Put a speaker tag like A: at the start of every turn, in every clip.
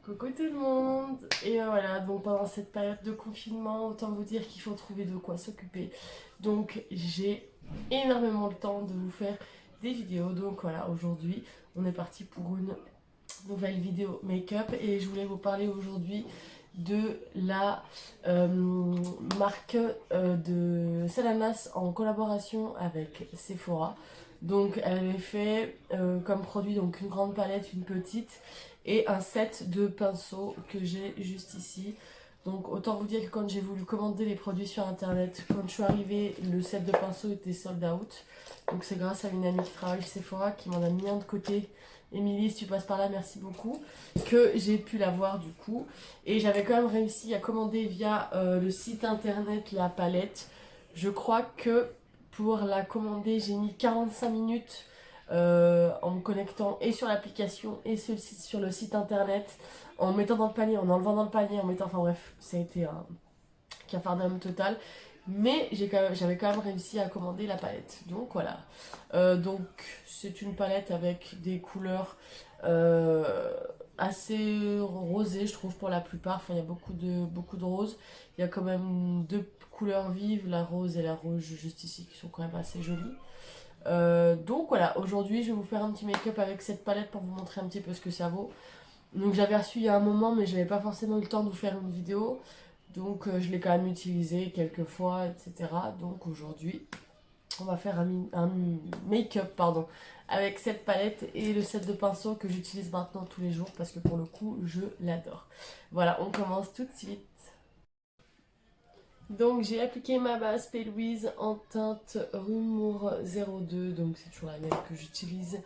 A: Coucou tout le monde. Et voilà, donc pendant cette période de confinement, autant vous dire qu'il faut trouver de quoi s'occuper. Donc j'ai énormément le temps de vous faire des vidéos. Donc voilà, aujourd'hui on est parti pour une nouvelle vidéo make-up et je voulais vous parler aujourd'hui de la marque de Selenas en collaboration avec Sephora. Donc elle avait fait comme produit donc une grande palette, une petite et un set de pinceaux que j'ai juste ici. Donc autant vous dire que quand j'ai voulu commander les produits sur internet, quand je suis arrivée, le set de pinceaux était sold out. Donc c'est grâce à une amie qui travaille chez Sephora qui m'en a mis un de côté. Émilie, si tu passes par là, merci beaucoup. Que j'ai pu l'avoir du coup. Et j'avais quand même réussi à commander via le site internet la palette. Je crois que pour la commander, j'ai mis 45 minutes en me connectant et sur l'application et sur le site internet, en mettant dans le panier, en enlevant dans le panier, en mettant. Enfin bref, ça a été un cafardum total. Mais j'avais quand même réussi à commander la palette. Donc voilà. Donc c'est une palette avec des couleurs assez rosées, je trouve, pour la plupart. Enfin, il y a beaucoup de roses. Il y a quand même deux couleurs vives, la rose et la rouge, juste ici, qui sont quand même assez jolies. Donc voilà, aujourd'hui je vais vous faire un petit make-up avec cette palette pour vous montrer un petit peu ce que ça vaut. Donc j'avais reçu il y a un moment mais j'avais pas forcément eu le temps de vous faire une vidéo. Donc je l'ai quand même utilisé quelques fois, etc. Donc aujourd'hui on va faire un make-up pardon, avec cette palette et le set de pinceaux que j'utilise maintenant tous les jours parce que pour le coup je l'adore. Voilà, on commence tout de suite. Donc j'ai appliqué ma base P. Louise en teinte Rumour 02, donc c'est toujours la même que j'utilise.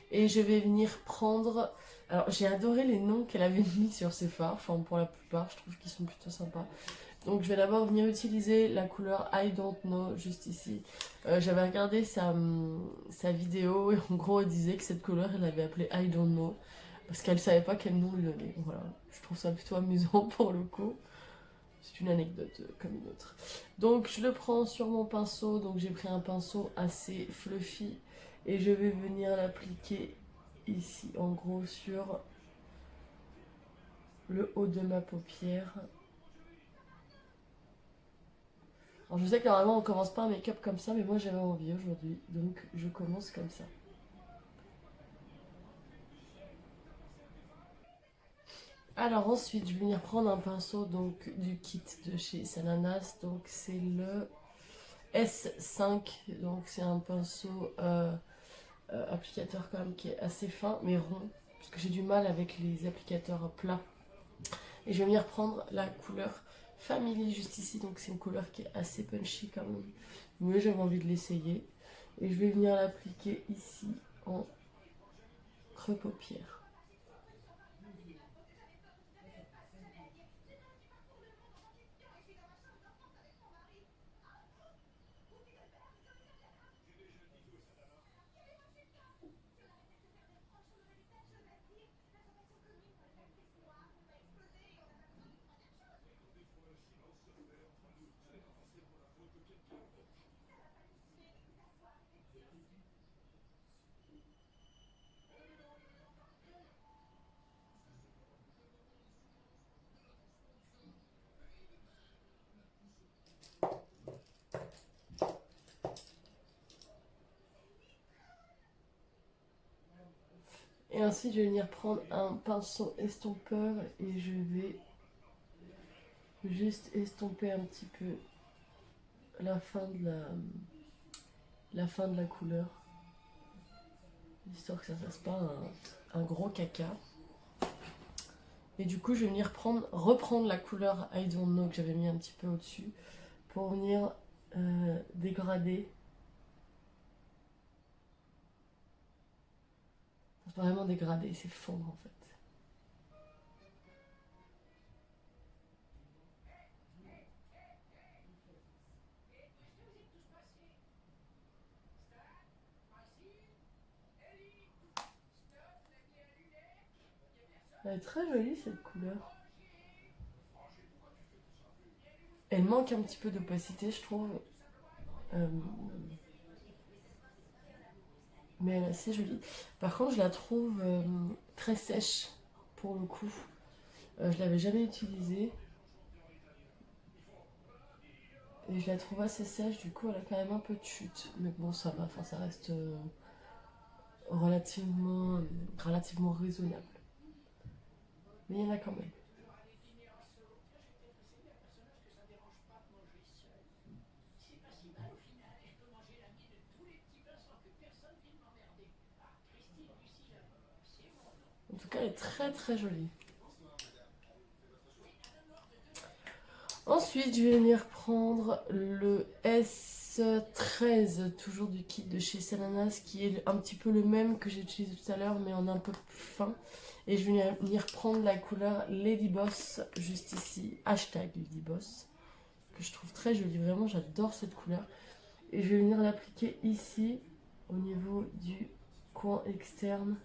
A: Et je vais venir prendre... Alors j'ai adoré les noms qu'elle avait mis sur ses fards, enfin pour la plupart je trouve qu'ils sont plutôt sympas. Donc je vais d'abord venir utiliser la couleur I Don't Know juste ici. J'avais regardé sa vidéo et en gros elle disait que cette couleur elle l'avait appelée I Don't Know parce qu'elle savait pas quel nom lui donner. Voilà, je trouve ça plutôt amusant pour le coup. C'est une anecdote comme une autre. Donc je le prends sur mon pinceau. Donc j'ai pris un pinceau assez fluffy. Et je vais venir l'appliquer ici en gros sur le haut de ma paupière. Alors je sais que normalement on commence pas un make-up comme ça. Mais moi j'avais envie aujourd'hui. Donc je commence comme ça. Alors ensuite je vais venir prendre un pinceau donc du kit de chez Sananas. Donc c'est le S5. Donc c'est un pinceau... applicateur quand même qui est assez fin mais rond parce que j'ai du mal avec les applicateurs plats et je vais venir prendre la couleur Family juste ici, donc c'est une couleur qui est assez punchy quand même mais j'avais envie de l'essayer et je vais venir l'appliquer ici en creux paupière. Et ensuite je vais venir prendre un pinceau estompeur et je vais juste estomper un petit peu la fin de la couleur, histoire que ça fasse pas un gros caca. Et du coup, je vais venir reprendre la couleur I Don't Know que j'avais mis un petit peu au-dessus pour venir dégrader. C'est pas vraiment dégrader, c'est fondre en fait. Elle est très jolie cette couleur. Elle manque un petit peu d'opacité, je trouve. Euh, mais elle est assez jolie. Par contre, je la trouve très sèche pour le coup. Je l'avais jamais utilisée. Et je la trouve assez sèche, du coup elle a quand même un peu de chute. Mais bon ça va, enfin ça reste relativement raisonnable. Mais il y en a quand même. En tout cas elle est très très jolie. Ensuite, je vais venir prendre le S13, toujours du kit de chez Sananas, qui est un petit peu le même que j'ai utilisé tout à l'heure, mais en un peu plus fin. Et je vais venir prendre la couleur Lady Boss, juste ici, hashtag Lady Boss, que je trouve très jolie. Vraiment, j'adore cette couleur. Et je vais venir l'appliquer ici, au niveau du coin externe.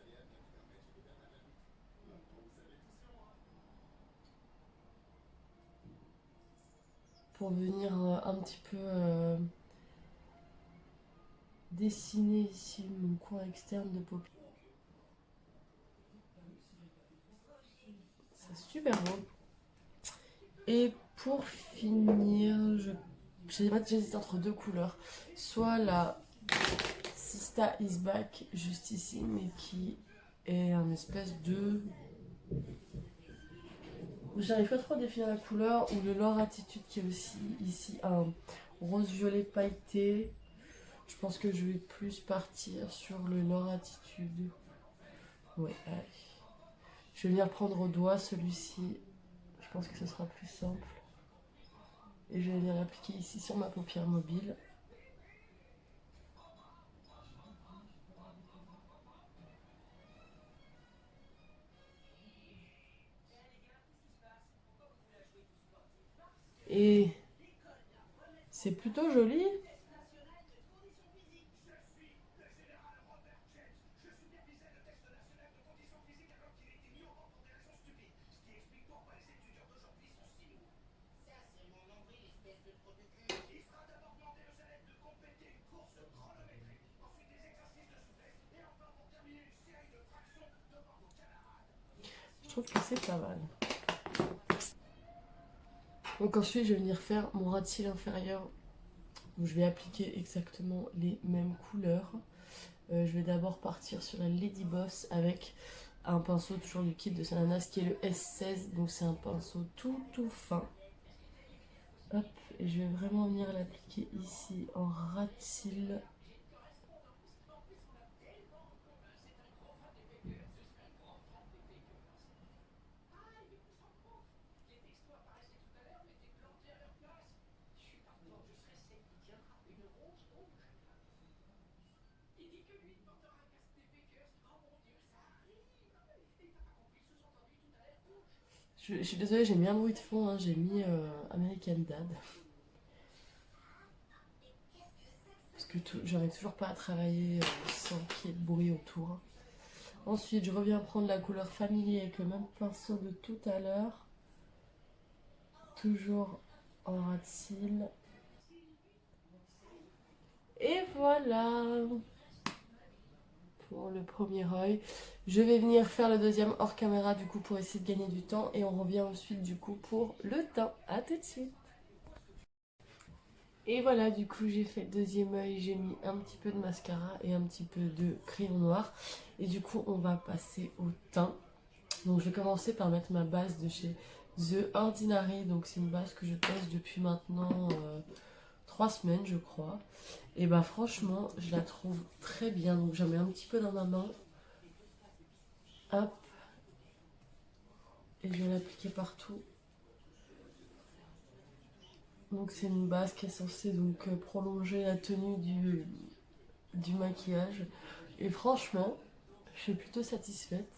A: Pour venir un petit peu dessiner ici mon coin externe de paupières. C'est super beau. Et pour finir, j'hésite entre deux couleurs. Soit la Sista Is Back, juste ici, mais qui est un espèce de... J'arrive pas trop à définir la couleur. Ou le Lore Attitude qui est aussi ici un rose-violet pailleté. Je pense que je vais plus partir sur le Lore Attitude. Ouais, allez. Je vais venir prendre au doigt celui-ci. Je pense que ce sera plus simple. Et je vais venir l'appliquer ici sur ma paupière mobile. Et c'est plutôt joli. Je trouve que c'est pas mal. Donc ensuite, je vais venir faire mon ras de cils inférieur où je vais appliquer exactement les mêmes couleurs. Je vais d'abord partir sur la Lady Boss avec un pinceau toujours du kit de Sananas qui est le S16. Donc c'est un pinceau tout fin. Hop, et je vais vraiment venir l'appliquer ici en ras de cils. Je suis désolée, j'ai mis un bruit de fond, hein, j'ai mis American Dad. Parce que j'arrive toujours pas à travailler sans qu'il y ait de bruit autour. Ensuite, je reviens prendre la couleur Family avec le même pinceau de tout à l'heure. Toujours en ras de cils. Et voilà pour le premier œil. Je vais venir faire le deuxième hors caméra du coup pour essayer de gagner du temps. Et on revient ensuite du coup pour le teint. A tout de suite. Et voilà, du coup j'ai fait le deuxième œil, j'ai mis un petit peu de mascara et un petit peu de crayon noir. Et du coup on va passer au teint. Donc je vais commencer par mettre ma base de chez The Ordinary. Donc c'est une base que je teste depuis maintenant 3 semaines je crois. Et bah franchement je la trouve très bien. Donc j'en mets un petit peu dans ma main. Hop. Et je vais l'appliquer partout. Donc c'est une base qui est censée donc prolonger la tenue du maquillage. Et franchement, je suis plutôt satisfaite.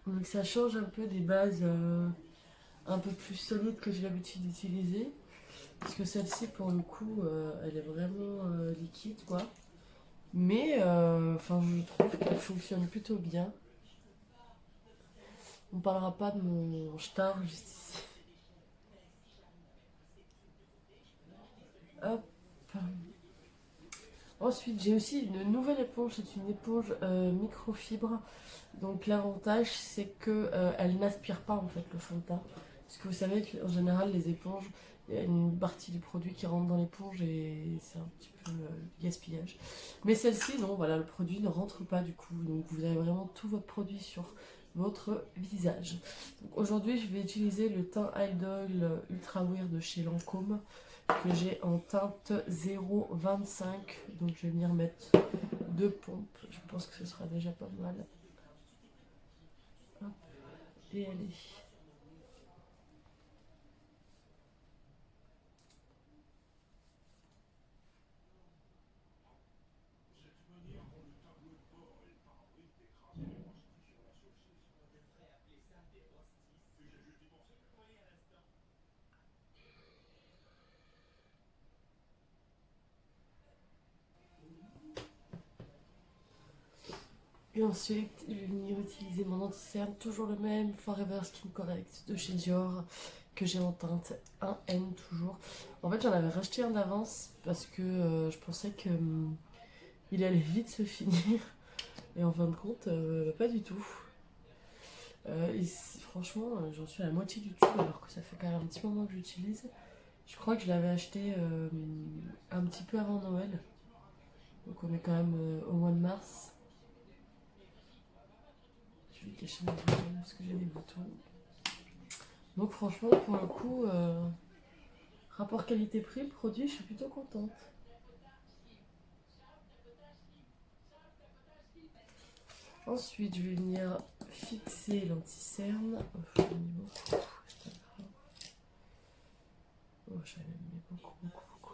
A: Donc ça change un peu des bases un peu plus solides que j'ai l'habitude d'utiliser. Parce que celle-ci pour le coup, elle est vraiment liquide quoi. Mais enfin je trouve qu'elle fonctionne plutôt bien. On parlera pas de mon star juste ici. Hop. Ensuite, j'ai aussi une nouvelle éponge, c'est une éponge microfibre. Donc l'avantage, c'est que elle n'aspire pas en fait le fond de teint. Parce que vous savez qu'en général, les éponges, il y a une partie du produit qui rentre dans l'éponge et c'est un petit peu gaspillage. Mais celle-ci, non, voilà, le produit ne rentre pas du coup. Donc vous avez vraiment tout votre produit sur votre visage. Donc aujourd'hui, je vais utiliser le teint Hide Oil Ultra Wear de chez Lancôme que j'ai en teinte 0,25. Donc je vais venir mettre deux pompes. Je pense que ce sera déjà pas mal. Hop, et allez. Et ensuite, je vais venir utiliser mon anti-cerne, toujours le même, Forever Skin Correct de chez Dior, que j'ai en teinte 1N toujours. En fait, j'en avais racheté un d'avance parce que je pensais que il allait vite se finir. Et en fin de compte, pas du tout. Franchement, j'en suis à la moitié du tube alors que ça fait quand même un petit moment que j'utilise. Je crois que je l'avais acheté un petit peu avant Noël. Donc on est quand même au mois de mars. Je vais cacher mes boutons parce que j'ai des boutons. Donc franchement, pour le coup, rapport qualité-prix, produit, je suis plutôt contente. Ensuite, je vais venir fixer l'anti-cerne. Oh, j'en ai mis beaucoup, beaucoup, beaucoup.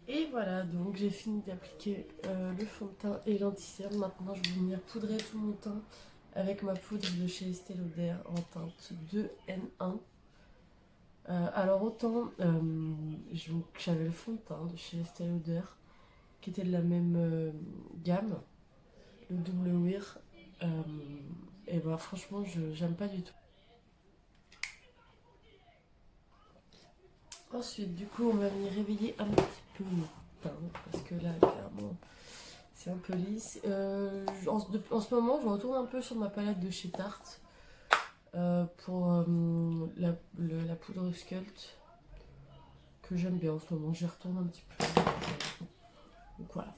A: Et voilà, donc j'ai fini d'appliquer le fond de teint et l'anti-cerne. Maintenant, je vais venir poudrer tout mon teint avec ma poudre de chez Estée Lauder en teinte 2N1. Alors autant j'avais le fond de teint de chez Estée Lauder qui était de la même gamme, le double wear, et bah franchement j'aime pas du tout. Ensuite du coup on va venir réveiller un petit peu mon teint parce que là clairement c'est un peu lisse. En ce moment je retourne un peu sur ma palette de chez Tarte pour la poudre Sculpt que j'aime bien en ce moment. J'y retourne un petit peu. Donc voilà.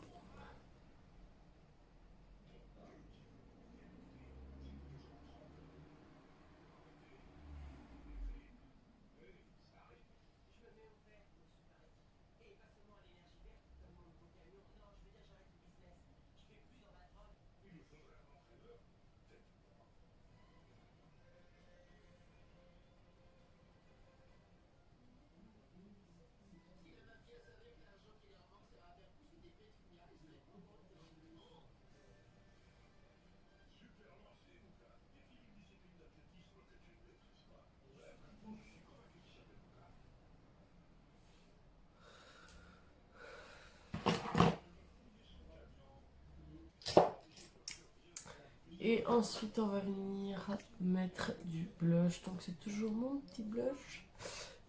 A: Et ensuite, on va venir mettre du blush. Donc, c'est toujours mon petit blush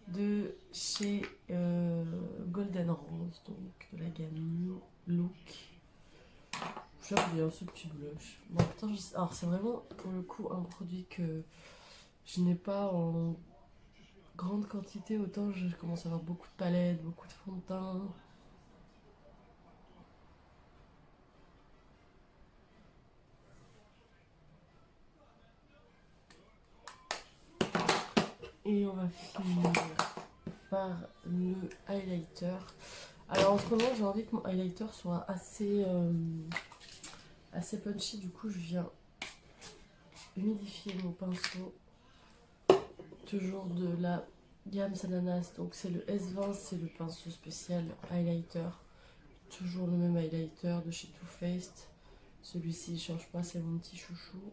A: de chez Golden Rose, donc de la gamme Look. J'aime bien ce petit blush. Bon, putain, alors, c'est vraiment pour le coup un produit que je n'ai pas en grande quantité. Autant je commence à avoir beaucoup de palettes, beaucoup de fond de teint. Et on va finir par le highlighter. Alors en ce moment j'ai envie que mon highlighter soit assez punchy, du coup je viens humidifier mon pinceau. Toujours de la gamme Sananas, donc c'est le S20, c'est le pinceau spécial highlighter. Toujours le même highlighter de chez Too Faced. Celui-ci il change pas, c'est mon petit chouchou.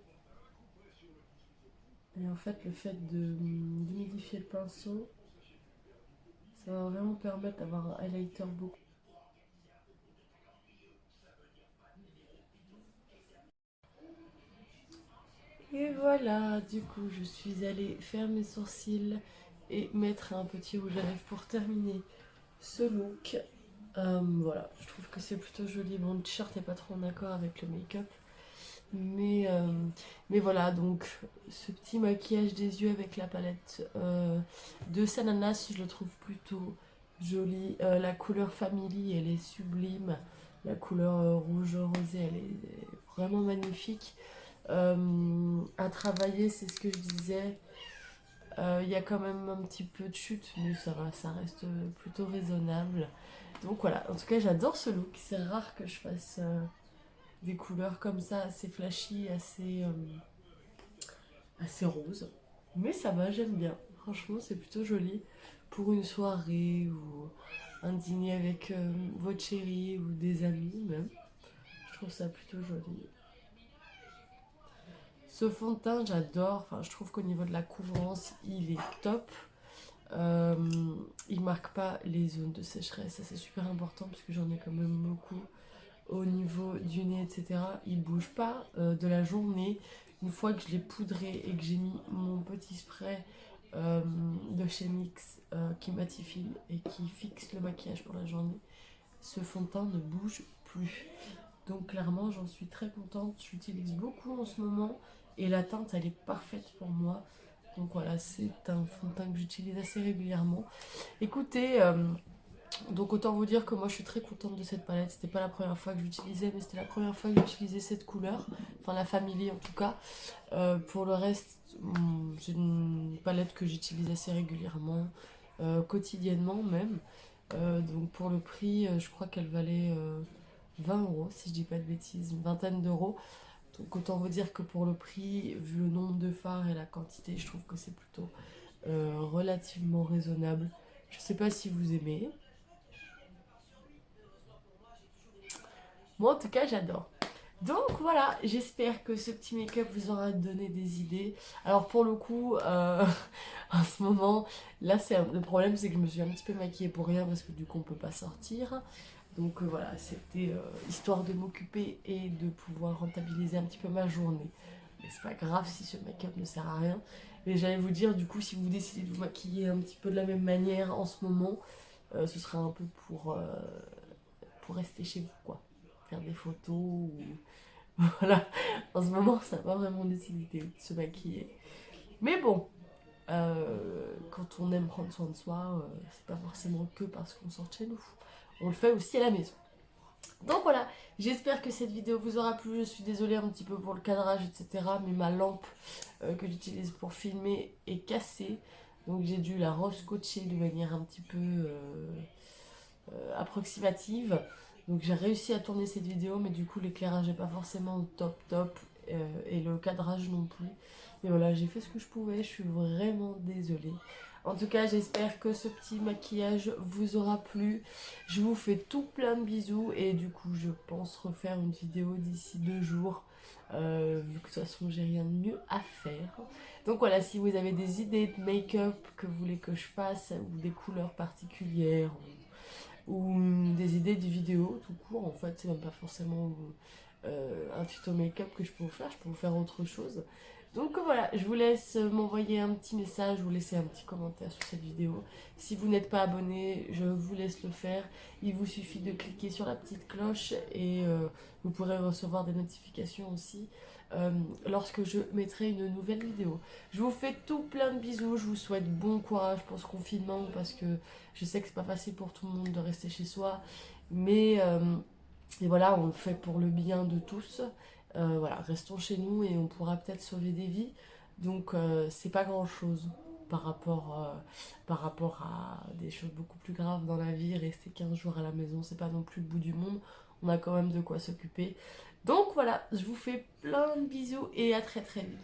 A: Et en fait le fait d'humidifier le pinceau, Ça va vraiment permettre d'avoir un highlighter beaucoup. Et voilà, du coup, je suis allée faire mes sourcils et mettre un petit rouge à lèvres pour terminer ce look. Voilà, je trouve que c'est plutôt joli. Mon t-shirt n'est pas trop en accord avec le make-up. Mais, euh, mais voilà, donc ce petit maquillage des yeux avec la palette de Sananas, je le trouve plutôt joli. La couleur Family, elle est sublime. La couleur rouge rosé, elle est vraiment magnifique. À travailler, c'est ce que je disais. Il y a quand même un petit peu de chute, mais ça va, ça reste plutôt raisonnable. Donc voilà, en tout cas j'adore ce look. C'est rare que je fasse des couleurs comme ça, assez flashy, assez rose. Mais ça va, j'aime bien. Franchement, c'est plutôt joli pour une soirée ou un dîner avec votre chérie ou des amis même. Je trouve ça plutôt joli. Ce fond de teint, j'adore. Enfin, je trouve qu'au niveau de la couvrance, il est top. Euh, il marque pas les zones de sécheresse. Ça, c'est super important parce que j'en ai quand même beaucoup au niveau du nez, etc. Il bouge pas de la journée. Une fois que je l'ai poudré et que j'ai mis mon petit spray de chez NYX qui matifie et qui fixe le maquillage pour la journée, ce fond de teint ne bouge plus. Donc clairement, j'en suis très contente. J'utilise beaucoup en ce moment et la teinte, elle est parfaite pour moi. Donc voilà, c'est un fond de teint que j'utilise assez régulièrement. Écoutez, donc autant vous dire que moi je suis très contente de cette palette. C'était pas la première fois que j'utilisais, mais c'était la première fois que j'utilisais cette couleur. Enfin la Family en tout cas. Pour le reste, c'est une palette que j'utilise assez régulièrement, quotidiennement même. Donc pour le prix, je crois qu'elle valait 20 euros, si je dis pas de bêtises, une vingtaine d'euros. Donc autant vous dire que pour le prix, vu le nombre de fards et la quantité, je trouve que c'est plutôt relativement raisonnable. Je sais pas si vous aimez. Moi en tout cas j'adore. Donc voilà, j'espère que ce petit make-up vous aura donné des idées. Alors pour le coup, en ce moment, là le problème c'est que je me suis un petit peu maquillée pour rien parce que du coup on peut pas sortir. Donc voilà, c'était histoire de m'occuper et de pouvoir rentabiliser un petit peu ma journée. Mais c'est pas grave si ce make-up ne sert à rien. Mais j'allais vous dire, du coup, si vous décidez de vous maquiller un petit peu de la même manière en ce moment, ce sera un peu pour rester chez vous, quoi. Faire des photos ou... Voilà, en ce moment, ça n'a pas vraiment d'utilité de se maquiller. Mais bon, quand on aime prendre soin de soi, c'est pas forcément que parce qu'on sort de chez nous. On le fait aussi à la maison. Donc voilà, j'espère que cette vidéo vous aura plu. Je suis désolée un petit peu pour le cadrage, etc. Mais ma lampe que j'utilise pour filmer est cassée. Donc j'ai dû la rescotcher de manière un petit peu approximative. Donc j'ai réussi à tourner cette vidéo, mais du coup l'éclairage n'est pas forcément au top et le cadrage non plus. Mais voilà, j'ai fait ce que je pouvais, je suis vraiment désolée. En tout cas, j'espère que ce petit maquillage vous aura plu. Je vous fais tout plein de bisous et du coup, je pense refaire une vidéo d'ici 2 jours. Vu que de toute façon, j'ai rien de mieux à faire. Donc voilà, si vous avez des idées de make-up que vous voulez que je fasse ou des couleurs particulières ou des idées de vidéos tout court, en fait, c'est même pas forcément un tuto make-up que je peux vous faire, je peux vous faire autre chose. Donc voilà, je vous laisse m'envoyer un petit message, vous laisser un petit commentaire sur cette vidéo. Si vous n'êtes pas abonné, je vous laisse le faire. Il vous suffit de cliquer sur la petite cloche et vous pourrez recevoir des notifications aussi lorsque je mettrai une nouvelle vidéo. Je vous fais tout plein de bisous, je vous souhaite bon courage pour ce confinement parce que je sais que c'est pas facile pour tout le monde de rester chez soi, mais et voilà, on le fait pour le bien de tous. Voilà, restons chez nous et on pourra peut-être sauver des vies. Donc c'est pas grand-chose par rapport à des choses beaucoup plus graves dans la vie. Rester 15 jours à la maison, c'est pas non plus le bout du monde. On a quand même de quoi s'occuper. Donc voilà, je vous fais plein de bisous et à très très vite.